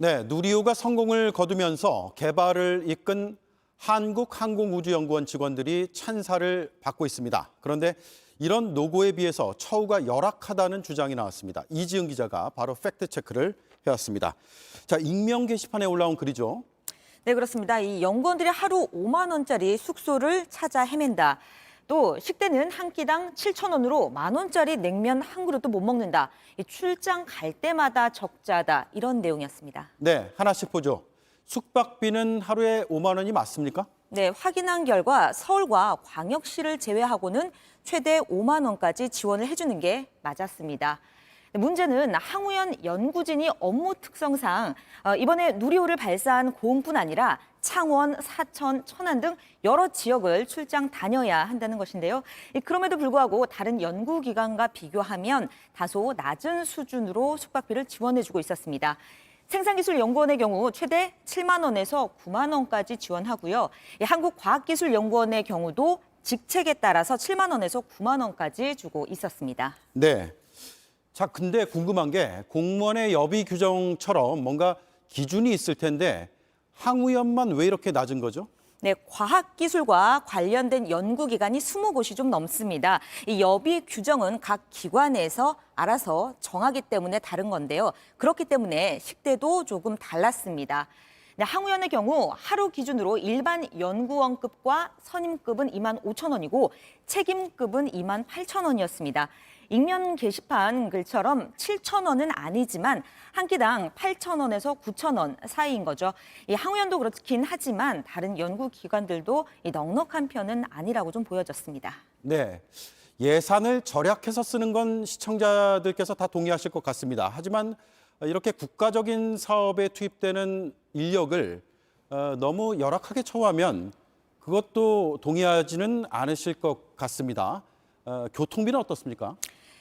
네, 누리호가 성공을 거두면서 개발을 이끈 한국항공우주연구원 직원들이 찬사를 받고 있습니다. 그런데 이런 노고에 비해서 처우가 열악하다는 주장이 나왔습니다. 이지은 기자가 바로 팩트체크를 해왔습니다. 자, 익명 게시판에 올라온 글이죠. 네, 그렇습니다. 이 연구원들이 하루 5만 원짜리 숙소를 찾아 헤맨다. 또 식대는 한 끼당 7,000원으로 10,000원짜리 냉면 한 그릇도 못 먹는다. 이 출장 갈 때마다 적자다. 이런 내용이었습니다. 네, 하나씩 보죠. 숙박비는 하루에 5만 원이 맞습니까? 네, 확인한 결과 서울과 광역시를 제외하고는 최대 5만 원까지 지원을 해주는 게 맞았습니다. 문제는 항우연 연구진이 업무 특성상 이번에 누리호를 발사한 고흥뿐 아니라 창원, 사천, 천안 등 여러 지역을 출장 다녀야 한다는 것인데요. 그럼에도 불구하고 다른 연구기관과 비교하면 다소 낮은 수준으로 숙박비를 지원해주고 있었습니다. 생산기술연구원의 경우 최대 7만 원에서 9만 원까지 지원하고요. 한국과학기술연구원의 경우도 직책에 따라서 7만 원에서 9만 원까지 주고 있었습니다. 네. 자, 근데 궁금한 게 공무원의 여비 규정처럼 뭔가 기준이 있을 텐데 항우연만 왜 이렇게 낮은 거죠? 네, 과학기술과 관련된 연구기관이 20곳이 좀 넘습니다. 이 여비 규정은 각 기관에서 알아서 정하기 때문에 다른 건데요. 그렇기 때문에 식대도 조금 달랐습니다. 네, 항우연의 경우 하루 기준으로 일반 연구원급과 선임급은 25,000원이고 책임급은 28,000원이었습니다. 익명 게시판 글처럼 7,000원은 아니지만 한 끼당 8,000원에서 9,000원 사이인 거죠. 이 항우연도 그렇긴 하지만 다른 연구기관들도 이 넉넉한 편은 아니라고 좀 보여졌습니다. 네. 예산을 절약해서 쓰는 건 시청자들께서 다 동의하실 것 같습니다. 하지만 이렇게 국가적인 사업에 투입되는 인력을 너무 열악하게 처우하면 그것도 동의하지는 않으실 것 같습니다. 교통비는 어떻습니까?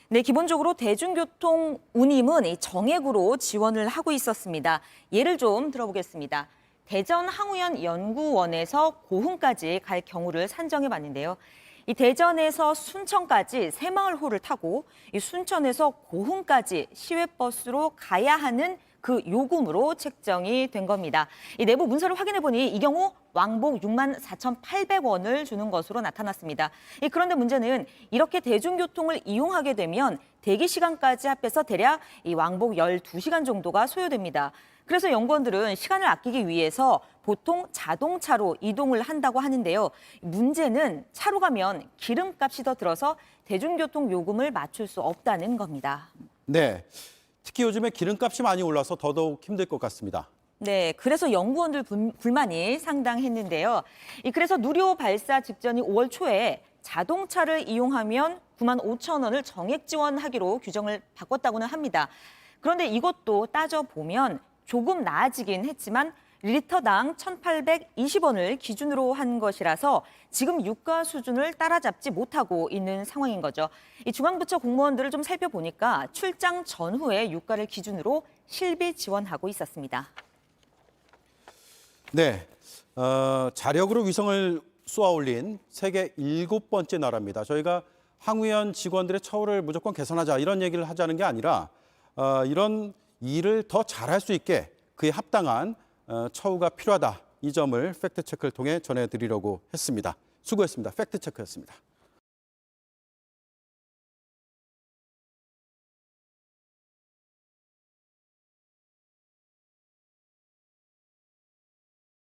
네, 기본적으로 대중교통 운임은 이 정액으로 지원을 하고 있었습니다. 예를 좀 들어보겠습니다. 대전 항우연 연구원에서 고흥까지 갈 경우를 산정해 봤는데요. 이 대전에서 순천까지 새마을호를 타고 이 순천에서 고흥까지 시외버스로 가야 하는 그 요금으로 책정이 된 겁니다. 이 내부 문서를 확인해 보니 이 경우 왕복 64,800원을 주는 것으로 나타났습니다. 그런데 문제는 이렇게 대중교통을 이용하게 되면 대기 시간까지 합해서 대략 이 왕복 12시간 정도가 소요됩니다. 그래서 연구원들은 시간을 아끼기 위해서 보통 자동차로 이동을 한다고 하는데요. 문제는 차로 가면 기름값이 더 들어서 대중교통 요금을 맞출 수 없다는 겁니다. 네. 특히 요즘에 기름값이 많이 올라서 더더욱 힘들 것 같습니다. 네, 그래서 연구원들 불만이 상당했는데요. 그래서 누리호 발사 직전인 5월 초에 자동차를 이용하면 95,000원을 정액 지원하기로 규정을 바꿨다고는 합니다. 그런데 이것도 따져보면 조금 나아지긴 했지만 리터당 1,820원을 기준으로 한 것이라서 지금 유가 수준을 따라잡지 못하고 있는 상황인 거죠. 이 중앙부처 공무원들을 좀 살펴보니까 출장 전후의 유가를 기준으로 실비 지원하고 있었습니다. 네, 자력으로 위성을 쏘아올린 세계 7번째 나라입니다. 저희가 항우연 직원들의 처우를 무조건 개선하자 이런 얘기를 하자는 게 아니라 이런 일을 더 잘할 수 있게 그에 합당한 처우가 필요하다. 이 점을 팩트체크를 통해 전해드리려고 했습니다. 수고했습니다. 팩트체크였습니다.